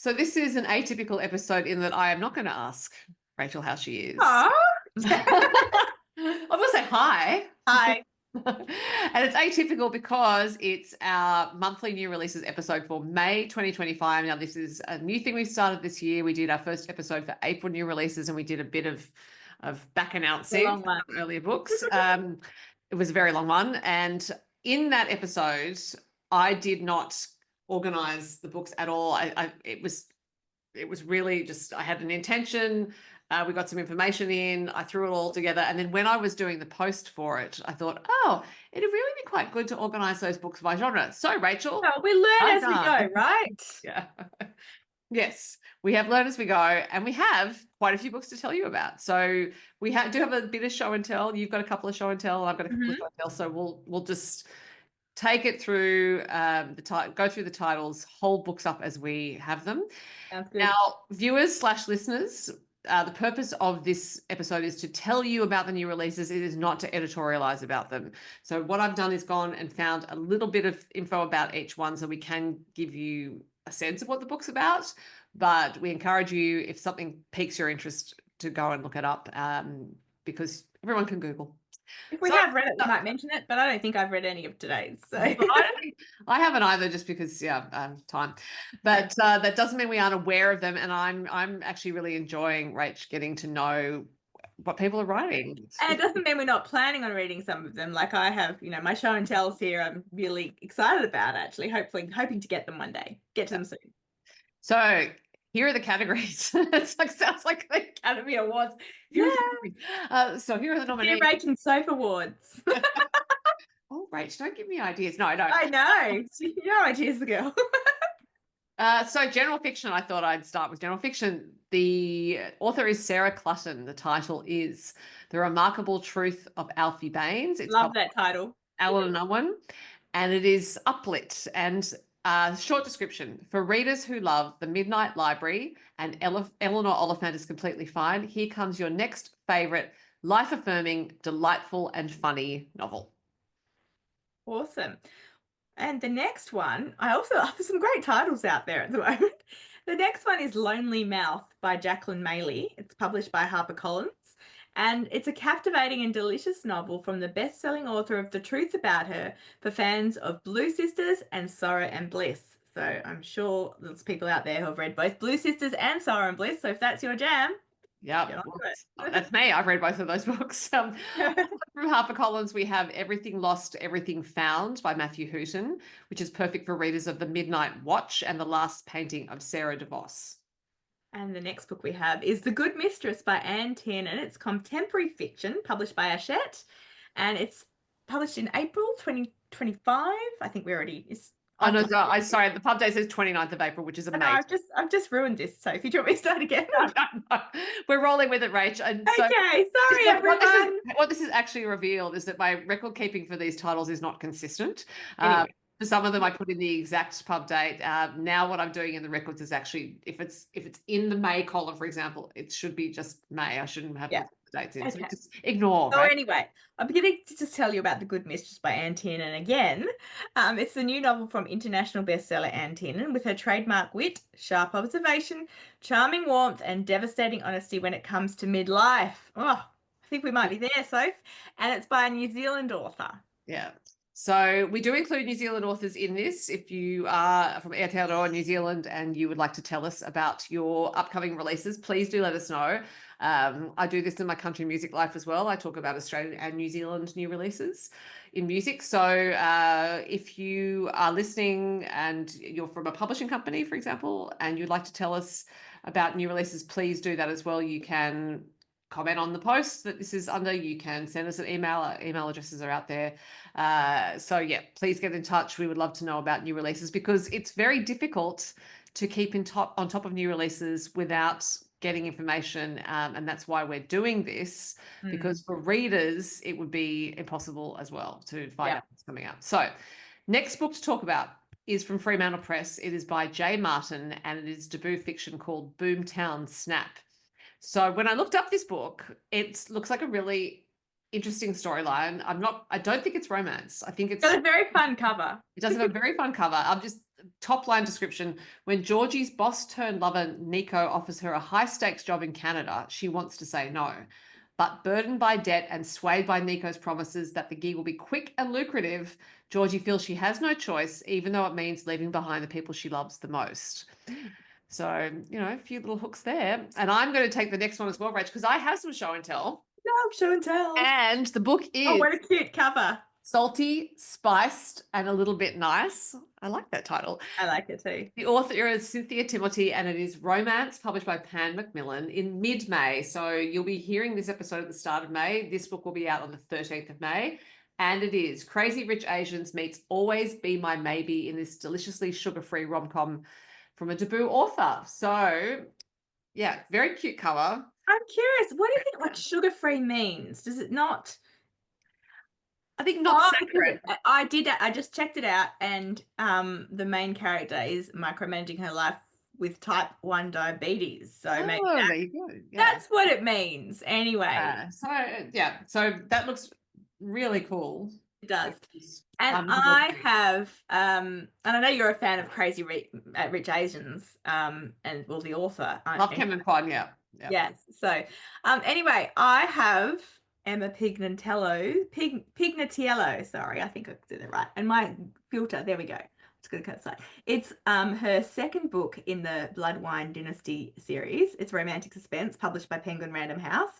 So this is an atypical episode in that I am not going to ask Rachel how she is. Oh, I'm going to say hi. hi. And it's atypical because it's our monthly new releases episode for May 2025. Now, this is a new thing we started this year. We did our first episode for April new releases, and we did a bit of back announcing long one. from earlier books. It was a very long one. And in that episode, I did not organize the books at all. It was really just, I had an intention. We got some information in, I threw it all together. And then when I was doing the post for it, I thought, oh, it'd really be quite good to organize those books by genre. So, Rachel. Well, we learn as we go, right? Yeah. Yes, we have learned as we go, and we have quite a few books to tell you about. So we do have a bit of show and tell. You've got a couple of show and tell. I've got a couple of show and tell. So we'll just take it through go through the titles, hold books up as we have them. Sounds good. Now, viewers/listeners, the purpose of this episode is to tell you about the new releases. It is not to editorialize about them. So what I've done is gone and found a little bit of info about each one so we can give you a sense of what the book's about. But we encourage you, if something piques your interest, to go and look it up because everyone can Google. If we have read it, we might mention it, but I don't think I've read any of today's. So I haven't either, just because time. But that doesn't mean we aren't aware of them. And I'm actually really enjoying Rach getting to know what people are writing. And it doesn't mean we're not planning on reading some of them. Like I have, my show and tells here. I'm really excited about actually. Hoping to get them one day. Get to them soon. So here are the categories. Sounds like the Academy Awards. So here are the nominees. Rach and Soph Awards. Oh, Rach, don't give me ideas. No, I don't. I know. Your ideas, the girl. So general fiction, I thought I'd start with general fiction. The author is Sara Clutton. The title is The Remarkable Truth of Alfie Bains. It's Love that title. Unwin, and it is uplit. And short description: for readers who love The Midnight Library and Eleanor Oliphant is completely fine, here comes your next favorite life-affirming, delightful, and funny novel. Awesome. And the next one, I also have some great titles out there at the moment. The next one is Lonely Mouth by Jacqueline Maley. It's published by HarperCollins. And it's a captivating and delicious novel from the best-selling author of The Truth About Her for fans of Blue Sisters and Sara and Bliss. So I'm sure there's people out there who have read both Blue Sisters and Sara and Bliss. So if that's your jam, yeah, that's me. I've read both of those books. From HarperCollins, we have Everything Lost, Everything Found by Matthew Hooton, which is perfect for readers of The Midnight Watch and The Last Painting of Sarah DeVos. And the next book we have is The Good Mistress by Anne Tiernan. It's contemporary fiction published by Hachette, and it's published in April 2025. I think we already Oh no, sorry. The pub day says 29th of April, which is amazing. No, I've just ruined this. So if you want me to start again, no. We're rolling with it, Rach. And so, okay, sorry everyone. What this is actually revealed is that my record keeping for these titles is not consistent. Anyway. For some of them, I put in the exact pub date. Now, what I'm doing in the records is actually, if it's in the May column, for example, it should be just May. I shouldn't have the dates in. Okay. So just ignore. So anyway, I'm beginning to just tell you about The Good Mistress by Anne Tiernan again. It's the new novel from international bestseller Anne Tiernan with her trademark wit, sharp observation, charming warmth, and devastating honesty when it comes to midlife. Oh, I think we might be there, Soph. And it's by a New Zealand author. Yeah. So we do include New Zealand authors in this. If you are from Aotearoa, New Zealand, and you would like to tell us about your upcoming releases, please do let us know. I do this in my country music life as well. I talk about Australian and New Zealand new releases in music. So if you are listening and you're from a publishing company, for example, and you'd like to tell us about new releases, please do that as well. You can comment on the post that this is under. You can send us an email. Our email addresses are out there. So yeah, please get in touch. We would love to know about new releases because it's very difficult to keep on top of new releases without getting information. And that's why we're doing this, because for readers, it would be impossible as well to find out what's coming out. So next book to talk about is from Fremantle Press. It is by J. Martin, and it is debut fiction called Boomtown Snap. So when I looked up this book, it looks like a really interesting storyline. I don't think it's romance. I think it's got a very fun cover. It does have a very fun cover. I'm just top line description: when Georgie's boss turned lover Nico offers her a high stakes job in Canada, she wants to say no. But burdened by debt and swayed by Nico's promises that the gig will be quick and lucrative, Georgie feels she has no choice, even though it means leaving behind the people she loves the most. So, you know, a few little hooks there. And I'm going to take the next one as well, Rach, because I have some show and tell. Love show and tell. And the book Oh, is what a cute cover. Salty, Spiced, and a Little Bit Nice. I like that title. I like it too. The author is Cynthia Timothy, and it is romance, published by Pan Macmillan in mid-May. So you'll be hearing this episode at the start of May. This book will be out on the 13th of May. And it is Crazy Rich Asians meets Always Be My Maybe in this deliciously sugar-free rom-com from a debut author. So, yeah, very cute cover. I'm curious, what do you think like sugar-free means? Does it not? I think not saccharin. I just checked it out, and the main character is micromanaging her life with type 1 diabetes. So maybe there you go. That's what it means. Anyway. So that looks really cool. It does. And I have, and I know you're a fan of Crazy Rich Asians, and well, the author. Love Cameron Pond, yeah. Yes. So, anyway, I have Emma Pignatello, sorry, I think I did it right. And my filter, there we go. It's going to cut aside. It's her second book in the Blood Wine Dynasty series. It's romantic suspense, published by Penguin Random House.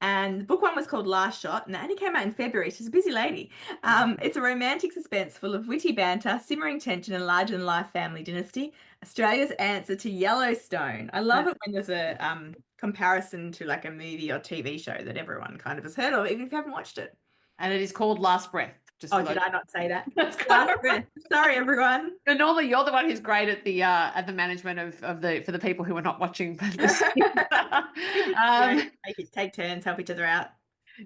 And book 1 was called Last Shot, and it only came out in February. She's a busy lady. It's a romantic suspense full of witty banter, simmering tension, and larger-than-life family dynasty. Australia's answer to Yellowstone. I love it when there's a comparison to like a movie or TV show that everyone kind of has heard of, even if you haven't watched it. And it is called Last Breath. Did I not say that? Last Breath. Sorry, everyone. Normally, you're the one who's great at the management of the for the people who are not watching. Take turns, help each other out.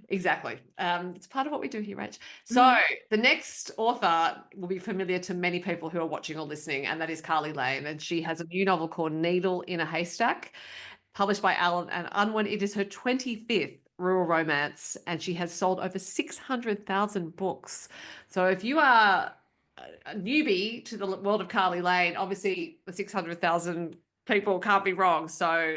Exactly. It's part of what we do here, Rach. So the next author will be familiar to many people who are watching or listening, and that is Carly Lane. And she has a new novel called Needle in a Haystack, published by Alan and Unwin. It is her 25th rural romance, and she has sold over 600,000 books. So if you are a newbie to the world of Carly Lane, obviously the 600,000 people can't be wrong. So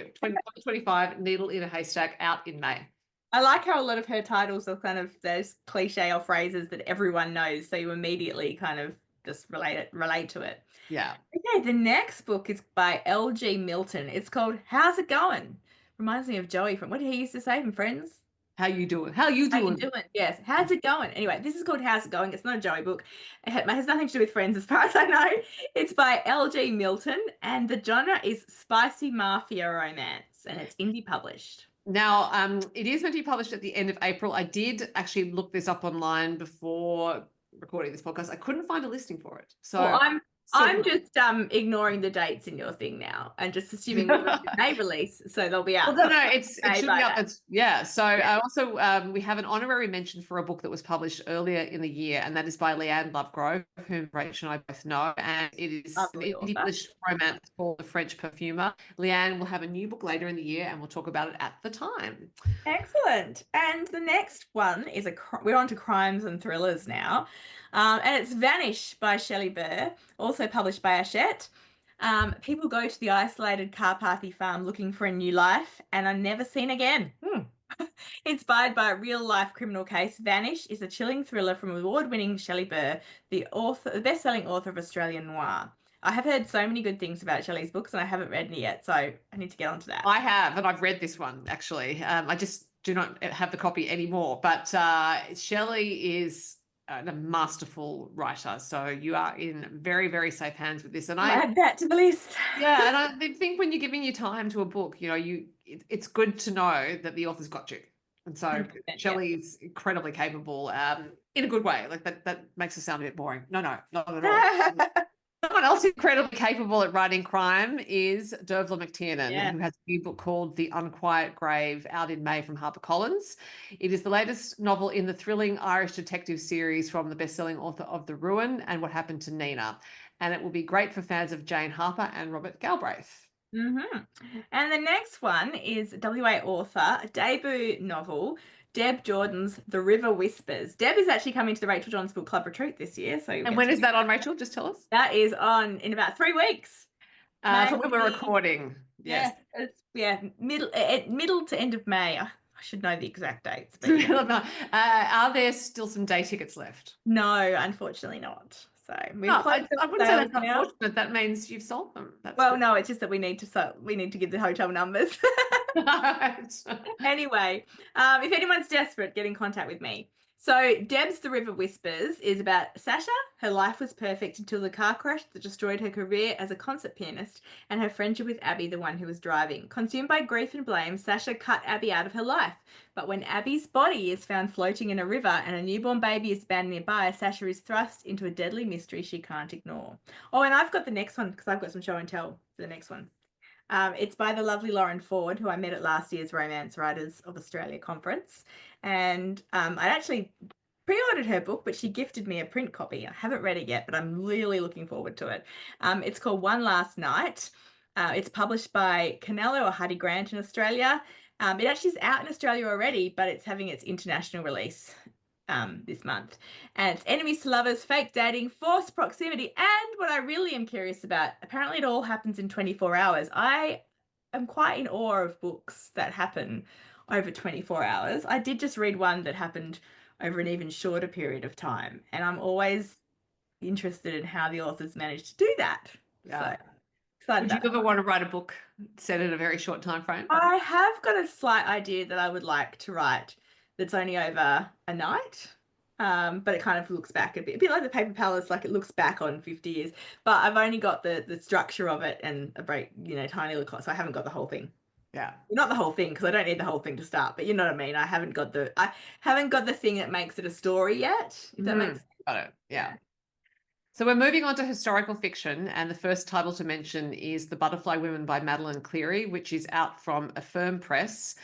25, Needle in a Haystack, out in May. I like how a lot of her titles are kind of those cliche or phrases that everyone knows, so you immediately kind of just relate to it. Yeah. Okay, the next book is by L.G. Milton. It's called How's It Going? Reminds me of Joey from what did he used to say from Friends? How you doing? How you doing? Yes. How's it going? Anyway, this is called How's It Going? It's not a Joey book. It has nothing to do with Friends as far as I know. It's by L.G. Milton, and the genre is spicy mafia romance, and it's indie published. Now, it is meant to be published at the end of April. I did actually look this up online before recording this podcast. I couldn't find a listing for it. So well, I'm just ignoring the dates in your thing now and just assuming it's May release, so they'll be out. Well, no, it should be out. So I also we have an honorary mention for a book that was published earlier in the year, and that is by Leanne Lovegrove, whom Rach and I both know, and it is an indie published romance called The French Perfumer. Leanne will have a new book later in the year, and we'll talk about it at the time. Excellent. And the next one is we're on to crimes and thrillers now. And it's Vanish by Shelley Burr, also published by Hachette. People go to the isolated Carpathy farm looking for a new life and are never seen again. Inspired by a real-life criminal case, Vanish is a chilling thriller from award-winning Shelley Burr, the best-selling author of Australian noir. I have heard so many good things about Shelley's books, and I haven't read any yet, so I need to get onto that. I have, and I've read this one, actually. I just do not have the copy anymore, but Shelley is a masterful writer, so you are in very, very safe hands with this. And I add that to the list. Yeah, and I think when you're giving your time to a book, you know, it's good to know that the author's got you. And so Shelley is incredibly capable, in a good way. Like that makes it sound a bit boring. No, not at all. Someone else incredibly capable at writing crime is Dervla McTiernan, who has a new book called The Unquiet Grave, out in May from HarperCollins. It is the latest novel in the thrilling Irish detective series from the best-selling author of The Ruin and What Happened to Nina. And it will be great for fans of Jane Harper and Robert Galbraith. And the next one is WA author, a debut novel, Deb Jordan's The River Whispers. Deb is actually coming to the Rachel Johns Book Club retreat this year. So And when is that on, Rachel? Just tell us. that is on in about 3 weeks. For when we're recording. Yes. It's middle to end of May. I should know the exact dates. But yeah. Are there still some day tickets left? No, unfortunately not. So I wouldn't say that's unfortunate. That means you've sold them. No, it's just that we need to give the hotel numbers. Right. Anyway, if anyone's desperate, get in contact with me. So Deb's The River Whispers is about Sasha. Her life was perfect until the car crash that destroyed her career as a concert pianist and her friendship with Abby, the one who was driving. Consumed by grief and blame, Sasha cut Abby out of her life. But when Abby's body is found floating in a river and a newborn baby is found nearby, Sasha is thrust into a deadly mystery she can't ignore. Oh, and I've got the next one because I've got some show and tell for the next one. It's by the lovely Lauren Ford, who I met at last year's Romance Writers of Australia conference. And I actually pre-ordered her book, but she gifted me a print copy. I haven't read it yet, but I'm really looking forward to it. It's called One Last Night. It's published by Canelo or Huddy Grant in Australia. It actually is out in Australia already, but it's having its international release this month. And it's enemies to lovers, fake dating, forced proximity, and what I really am curious about, apparently it all happens in 24 hours. I am quite in awe of books that happen over 24 hours. I did just read one that happened over an even shorter period of time, and I'm always interested in how the authors managed to do that. Yeah. So excited. Would you ever want to write a book set in a very short time frame? I have got a slight idea that I would like to write that's only over a night. But it kind of looks back a bit like the Paper Palace, like it looks back on 50 years. But I've only got the structure of it and a break, tiny little, so I haven't got the whole thing. Yeah. Not the whole thing, because I don't need the whole thing to start, but you know what I mean? I haven't got the thing that makes it a story yet, if that makes sense. Got it. Yeah. So we're moving on to historical fiction, and the first title to mention is The Butterfly Women by Madeline Cleary, which is out from Affirm Press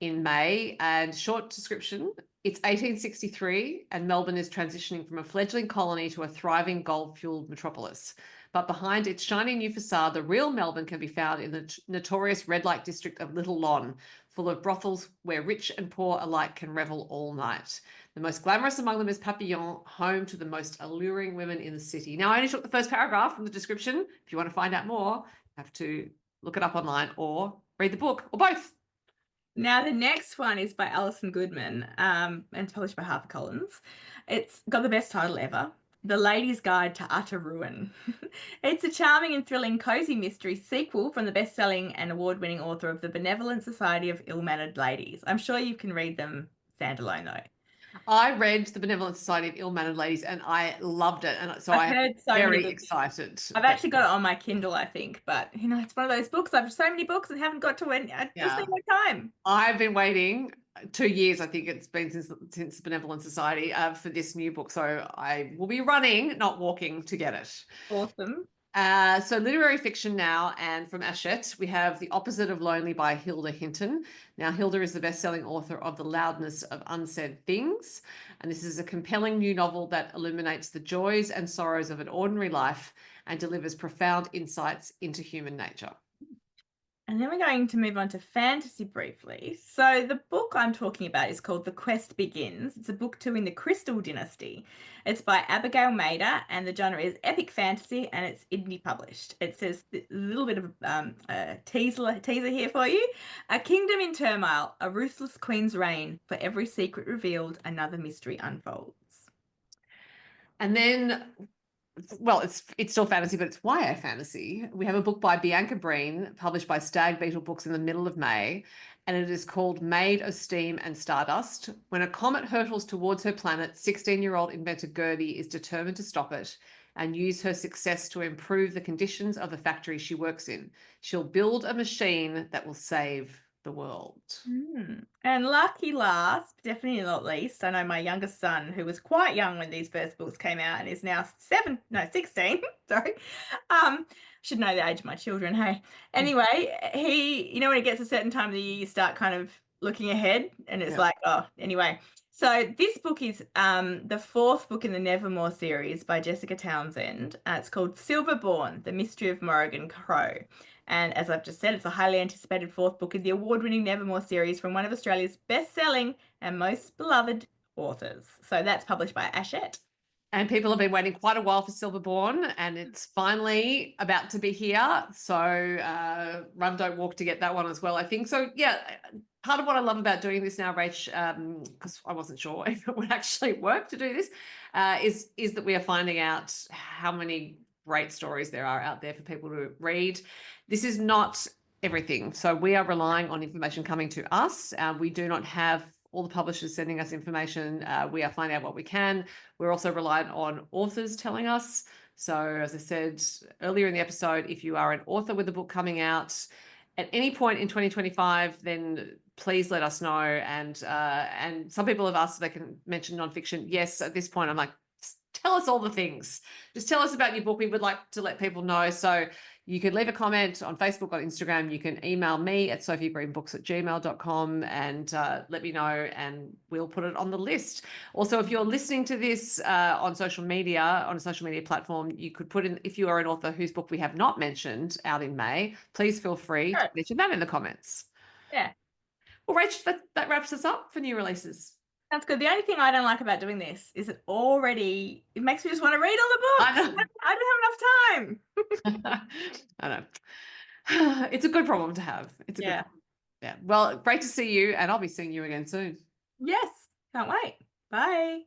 in May. And short description, it's 1863 and Melbourne is transitioning from a fledgling colony to a thriving gold-fueled metropolis. But behind its shiny new facade, the real Melbourne can be found in the notorious red light district of Little Lon, full of brothels where rich and poor alike can revel all night. The most glamorous among them is Papillon, home to the most alluring women in the city. Now, I only took the first paragraph from the description. If you want to find out more, you have to look it up online or read the book, or both. Now, the next one is by Alison Goodman, and it's published by HarperCollins. It's got the best title ever, The Lady's Guide to Utter Ruin. It's a charming and thrilling cozy mystery sequel from the best-selling and award-winning author of The Benevolent Society of Ill-Mannered Ladies. I'm sure you can read them standalone, though. I read The Benevolent Society of Ill-Mannered Ladies and I loved it. And so I'm very excited. I've actually got it on my Kindle, I think, but it's one of those books. I've so many books and haven't got to it. I just need more time. I've been waiting 2 years, I think it's been since the Benevolent Society for this new book. So I will be running, not walking, to get it. Awesome. So literary fiction now, and from Hachette, we have The Opposite of Lonely by Hilda Hinton. Now, Hilda is the best-selling author of The Loudness of Unsaid Things, and this is a compelling new novel that illuminates the joys and sorrows of an ordinary life and delivers profound insights into human nature. And then we're going to move on to fantasy briefly. So the book I'm talking about is called The Quest Begins. It's a book 2 in the Crystal Dynasty. It's by Abigail Mader, and the genre is epic fantasy, and it's indie published. It says a little bit of a teaser here for you. A kingdom in turmoil, a ruthless queen's reign. For every secret revealed, another mystery unfolds. And then, well, it's still fantasy, but it's YA fantasy. We have a book by Bianca Breen, published by Stag Beetle Books in the middle of May, and it is called Made of Steam and Stardust. When a comet hurtles towards her planet, 16-year-old inventor Gertie is determined to stop it and use her success to improve the conditions of the factory she works in. She'll build a machine that will save the world. And lucky last, definitely not least, I know my youngest son, who was quite young when these first books came out and is now 16, sorry. Should know the age of my children, hey. Anyway, he, when it gets a certain time of the year, you start kind of looking ahead and it's like, oh, anyway. So this book is the 4th book in the Nevermore series by Jessica Townsend. It's called Silverborn, The Mystery of Morrigan Crow. And as I've just said, it's a highly anticipated 4th book in the award-winning Nevermore series from one of Australia's best-selling and most beloved authors. So that's published by Hachette. And people have been waiting quite a while for Silverborn, and it's finally about to be here. So run, don't walk to get that one as well, I think. So yeah, part of what I love about doing this now, Rach, because I wasn't sure if it would actually work to do this, is that we are finding out how many great stories there are out there for people to read. This is not everything. So we are relying on information coming to us. We do not have all the publishers sending us information. We are finding out what we can. We're also reliant on authors telling us. So as I said earlier in the episode, if you are an author with a book coming out at any point in 2025, then please let us know. And some people have asked if they can mention nonfiction. Yes, at this point, I'm like, tell us all the things. Just tell us about your book. We would like to let people know. So you can leave a comment on Facebook, on Instagram. You can email me at sophiegreenbooks@gmail.com and let me know, and we'll put it on the list. Also, if you're listening to this on social media, on a social media platform, you could put in, if you are an author whose book we have not mentioned out in May, please feel free to mention that in the comments. Yeah. Well, Rach, that wraps us up for new releases. That's good. The only thing I don't like about doing this is it makes me just want to read all the books. I don't have enough time. I know. It's a good problem to have. It's a good problem. Yeah. Well, great to see you, and I'll be seeing you again soon. Yes. Can't wait. Bye.